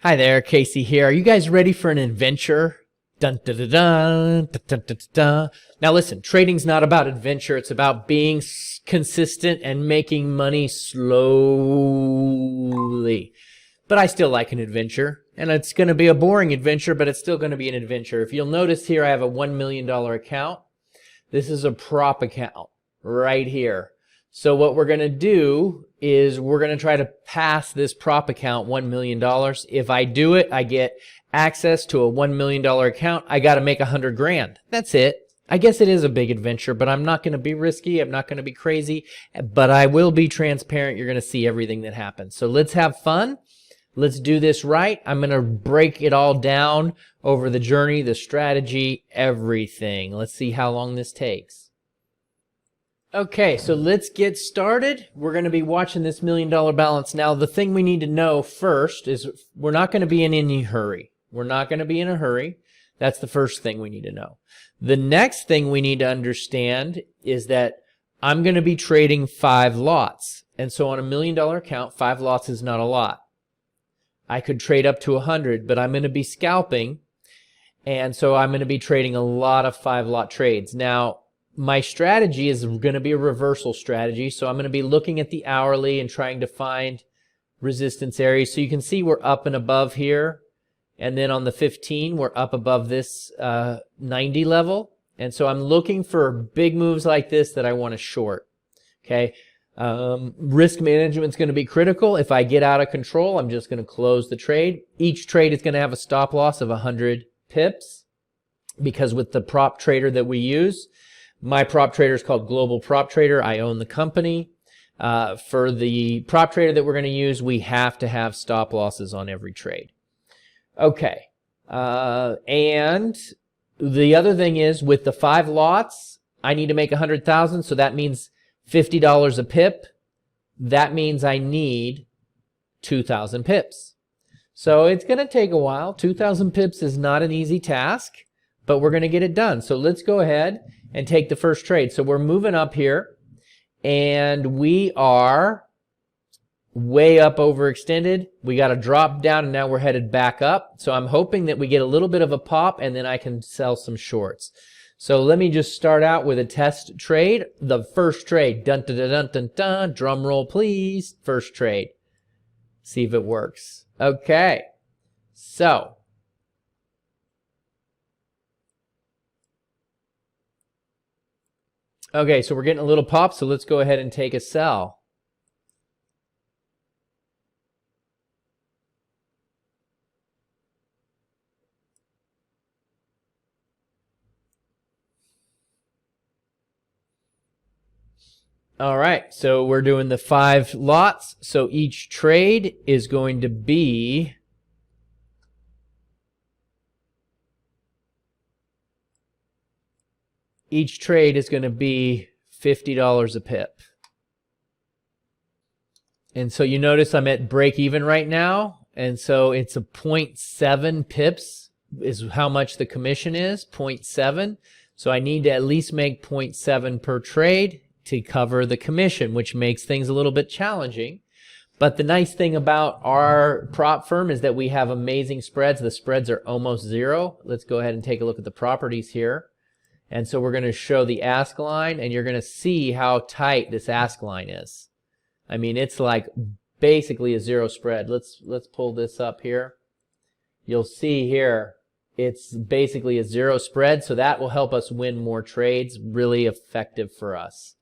Hi there, Casey here. Are you guys ready for an adventure? Dun, dun, dun, dun, dun, dun, dun, dun. Now listen, trading's not about adventure. It's about being consistent and making money slowly. But I still like an adventure. And it's going to be a boring adventure, but it's still going to be an adventure. If you'll notice here, I have a $1 million account. This is a prop account right here. So what we're going to do is we're going to try to pass this prop account $1 million. If I do it, I get access to a $1 million account. I got to make 100 grand. That's it. I guess it is a big adventure, but I'm not going to be risky. I'm not going to be crazy, but I will be transparent. You're going to see everything that happens. So let's have fun. Let's do this right. I'm going to break it all down over the journey, the strategy, everything. Let's see how long this takes. Okay, so let's get started. We're going to be watching this $1 million balance. Now, the thing we need to know first is we're not going to be in any hurry. We're not going to be in a hurry. That's the first thing we need to know. The next thing we need to understand is that I'm going to be trading 5 lots. And so on a $1 million account, 5 lots is not a lot. I could trade up to 100, but I'm going to be scalping. And so I'm going to be trading a lot of 5-lot trades. Now, my strategy is going to be a reversal strategy. So I'm going to be looking at the hourly and trying to find resistance areas. So you can see we're up and above here. And then on the 15, we're up above this 90 level. And so I'm looking for big moves like this that I want to short. Okay. Risk management is going to be critical. If I get out of control, I'm just going to close the trade. Each trade is going to have a stop loss of 100 pips because with the prop trader that we use, my prop trader is called Global Prop Trader. I own the company. For the prop trader that we're going to use, we have to have stop losses on every trade. Okay. And the other thing is with the 5 lots, I need to make 100,000. So that means $50 a pip. That means I need 2,000 pips. So it's going to take a while. 2,000 pips is not an easy task, but we're going to get it done. So let's go ahead and take the first trade. So we're moving up here and we are way up overextended. We got to drop down and now we're headed back up. So I'm hoping that we get a little bit of a pop and then I can sell some shorts. So let me just start out with a test trade. The first trade, dun dun dun dun dun dun, drum roll please. First trade. See if it works. Okay. So okay, so we're getting a little pop, so let's go ahead and take a sell. All right, so we're doing the 5 lots. So each trade is going to be $50 a pip. And so you notice I'm at break even right now. And so it's a 0.7 pips is how much the commission is, 0.7. So I need to at least make 0.7 per trade to cover the commission, which makes things a little bit challenging. But the nice thing about our prop firm is that we have amazing spreads. The spreads are almost zero. Let's go ahead and take a look at the properties here. And so we're going to show the ask line, and you're going to see how tight this ask line is. I mean, it's like basically a zero spread. Let's pull this up here. You'll see here, it's basically a zero spread, so that will help us win more trades, really effective for us.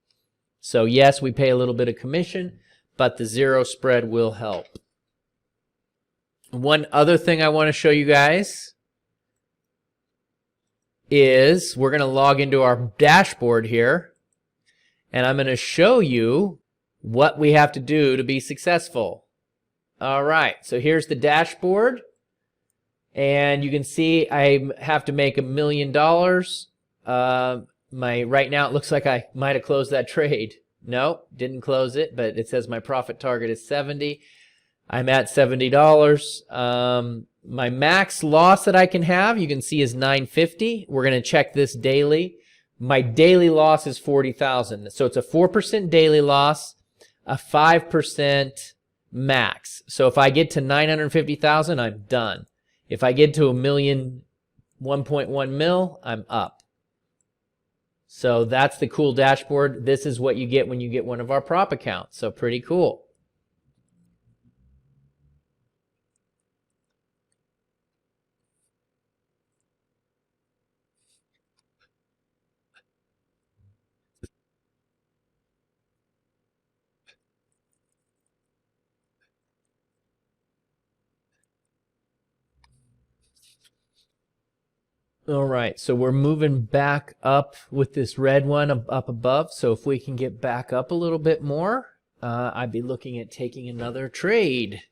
So yes, we pay a little bit of commission, but the zero spread will help. One other thing I want to show you guys is we're going to log into our dashboard here, and I'm going to show you what we have to do to be successful. All right, so here's the dashboard, and you can see I have to make $1 million. Right now it looks like I might have closed that trade. No, didn't close it, but it says my profit target is 70. I'm at $70. My max loss that I can have, you can see, is 950. We're going to check this daily. My daily loss is 40,000. So it's a 4% daily loss, a 5% max. So if I get to 950,000, I'm done. If I get to 1.1 mil, I'm up. So that's the cool dashboard. This is what you get when you get one of our prop accounts. So pretty cool. All right, so we're moving back up with this red one up above. So if we can get back up a little bit more, I'd be looking at taking another trade.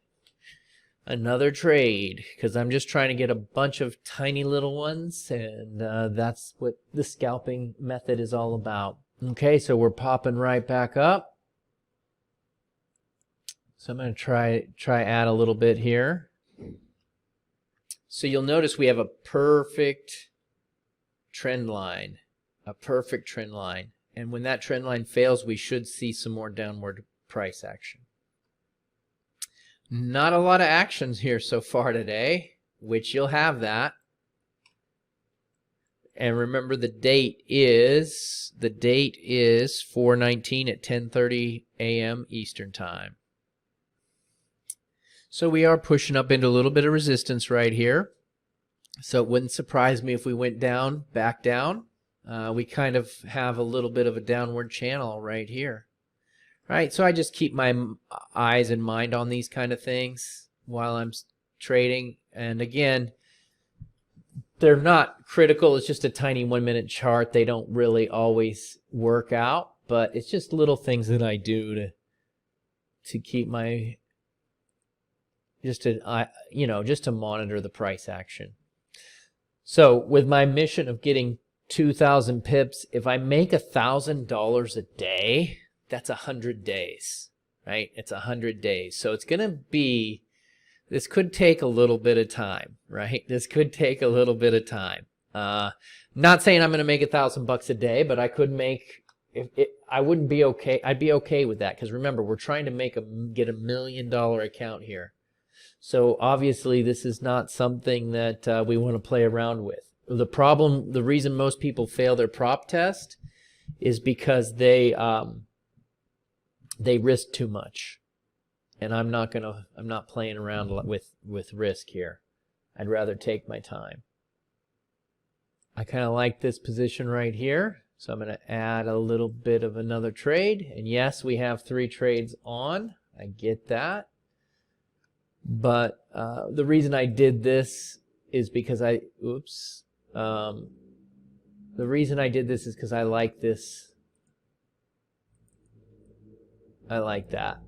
Because I'm just trying to get a bunch of tiny little ones, and that's what the scalping method is all about. Okay, so we're popping right back up. So I'm going to try add a little bit here. So you'll notice we have a perfect trend line, and when that trend line fails, we should see some more downward price action. Not a lot of actions here so far today, which you'll have that. And remember, the date is 4/19 at 10:30 a.m. Eastern Time. So we are pushing up into a little bit of resistance right here. So it wouldn't surprise me if we went down, back down. We kind of have a little bit of a downward channel right here. All right, so I just keep my eyes and mind on these kind of things while I'm trading. And again, they're not critical. It's just a tiny 1 minute chart. They don't really always work out, but it's just little things that I do to keep my just to monitor the price action. So with my mission of getting 2,000 pips, if I make $1,000 a day, that's 100 days, right? It's 100 days. So it's going to be, this could take a little bit of time, right? This could take a little bit of time. Not saying I'm going to make $1,000 a day, but I could make, I wouldn't be okay. I'd be okay with that, because remember, we're trying to get $1 million account here. So obviously this is not something that we want to play around with. The reason most people fail their prop test is because they risk too much. And I'm not playing around with risk here. I'd rather take my time. I kind of like this position right here. So I'm going to add a little bit of another trade. And yes, we have 3 trades on. I get that. But the reason I did this is because the reason I did this is because I like this. I like that,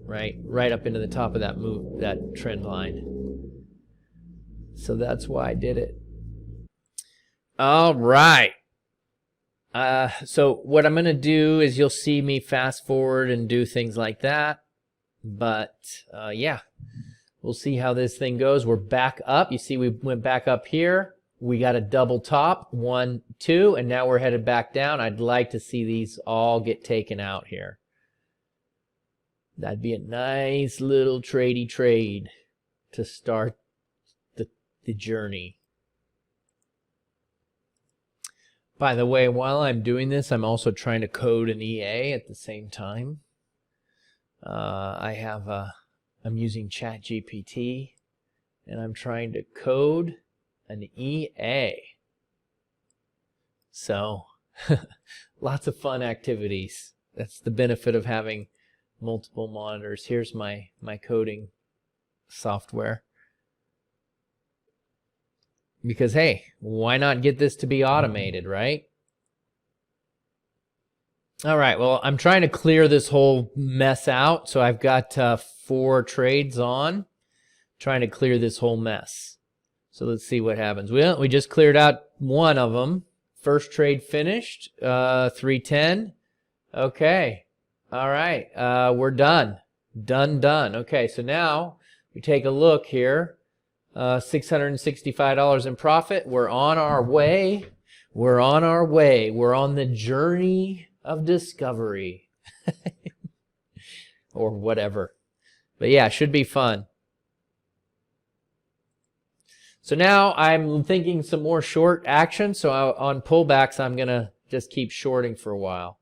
right up into the top of that trend line. So that's why I did it. All right. So what I'm going to do is you'll see me fast forward and do things like that. But yeah. We'll see how this thing goes. We're back up. You see we went back up here. We got a double top, 1, 2, and now we're headed back down. I'd like to see these all get taken out here. That'd be a nice little tradey trade to start the journey. By the way, while I'm doing this, I'm also trying to code an EA at the same time. I'm using ChatGPT, and I'm trying to code an EA. So, lots of fun activities. That's the benefit of having multiple monitors. Here's my coding software. Because, hey, why not get this to be automated, right? All right, well, I'm trying to clear this whole mess out. So I've got 4 trades on, trying to clear this whole mess. So let's see what happens. We just cleared out one of them. First trade finished, 310. Okay, all right, we're done. Done. Okay, so now we take a look here. $665 in profit. We're on our way. We're on the journey of discovery. Or whatever. But yeah, should be fun. So now I'm thinking some more short action. So on pullbacks, I'm going to just keep shorting for a while.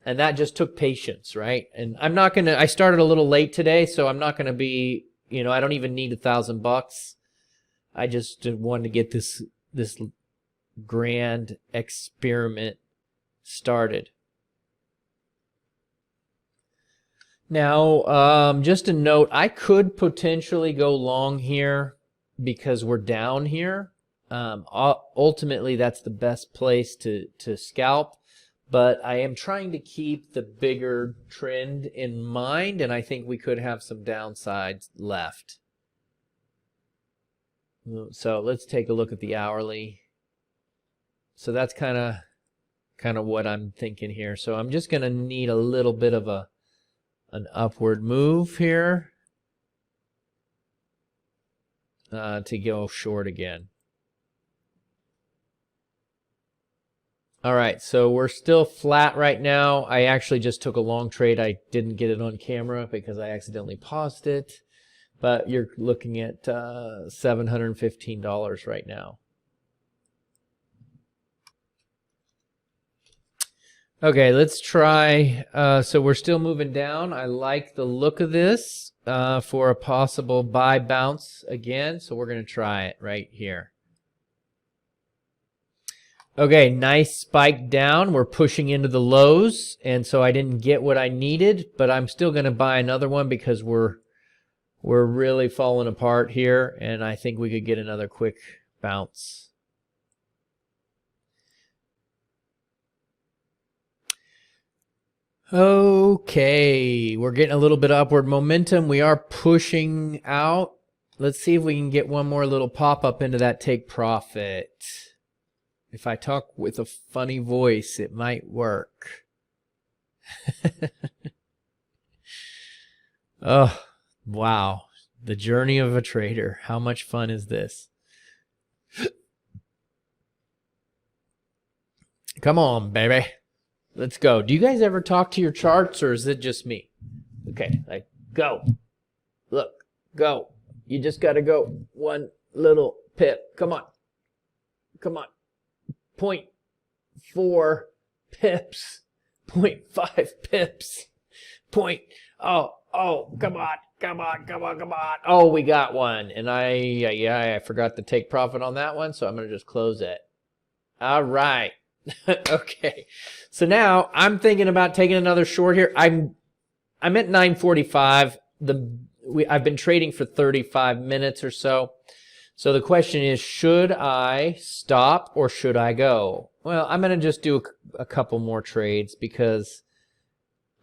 And that just took patience, right? And I'm not going to, I started a little late today, so I'm not going to be, you know, I don't even need $1,000. I just wanted to get this grand experiment started. Now, just a note, I could potentially go long here because we're down here. Ultimately, that's the best place to scalp. But I am trying to keep the bigger trend in mind, and I think we could have some downsides left. So let's take a look at the hourly. So that's kind of what I'm thinking here. So I'm just going to need a little bit of an upward move here to go short again. All right, so we're still flat right now. I actually just took a long trade. I didn't get it on camera because I accidentally paused it. But you're looking at $715 right now. Okay, let's try. So we're still moving down. I like the look of this for a possible buy bounce again. So we're going to try it right here. Okay, nice spike down. We're pushing into the lows, and so I didn't get what I needed, but I'm still going to buy another one because we're really falling apart here, and I think we could get another quick bounce. Okay, we're getting a little bit of upward momentum. We are pushing out. Let's see if we can get one more little pop-up into that take profit. If I talk with a funny voice, it might work. Oh, wow. The journey of a trader. How much fun is this? Come on, baby. Let's go. Do you guys ever talk to your charts, or is it just me? Okay, like, go. Look, go. You just got to go one little pip. Come on. Come on. 0.4 pips. 0.5 pips. Oh, come on. Oh, we got one. And I forgot to take profit on that one, so I'm going to just close it. All right. Okay. So now I'm thinking about taking another short here. I'm at 9:45. I've been trading for 35 minutes or so. So the question is, should I stop or should I go? Well, I'm going to just do a couple more trades because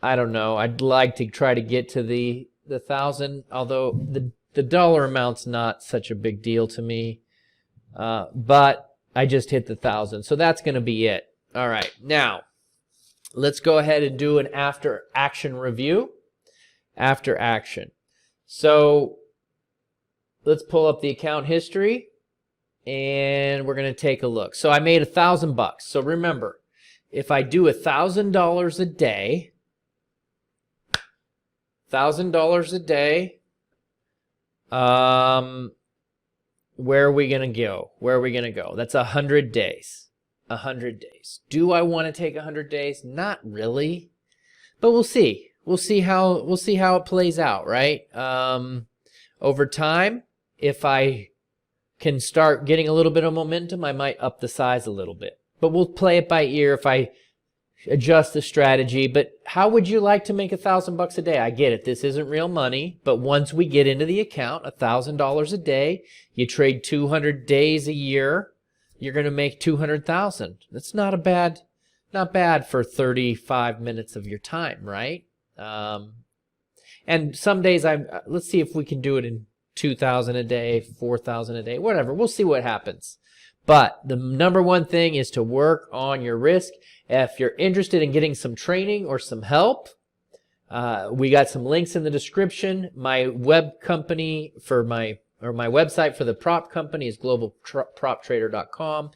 I don't know. I'd like to try to get to the 1,000, although the dollar amount's not such a big deal to me. But I just hit the 1,000, so that's going to be it. All right, now let's go ahead and do an after action review. After action. So let's pull up the account history and we're going to take a look. So I made $1,000. So remember, if I do $1,000 a day, $1,000 a day, where are we going to go? Where are we going to go? That's 100 days. 100 days. Do I want to take 100 days? Not really, but we'll see. We'll see how it plays out, right? Over time, if I can start getting a little bit of momentum, I might up the size a little bit. But we'll play it by ear if I adjust the strategy. But how would you like to make $1,000 a day? I get it. This isn't real money, but once we get into the account, $1,000 a day, you trade 200 days a year, you're going to make 200,000. That's not bad for 35 minutes of your time, right? And some days let's see if we can do it in 2,000 a day, 4,000 a day, whatever. We'll see what happens. But the number one thing is to work on your risk. If you're interested in getting some training or some help, we got some links in the description. My web company my website for the prop company is globalproptrader.com.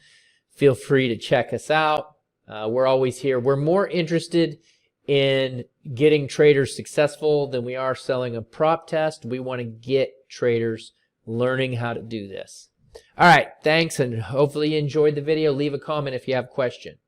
Feel free to check us out. We're always here. We're more interested in getting traders successful than we are selling a prop test. We want to get traders learning how to do this. All right, thanks, and hopefully you enjoyed the video. Leave a comment if you have a question.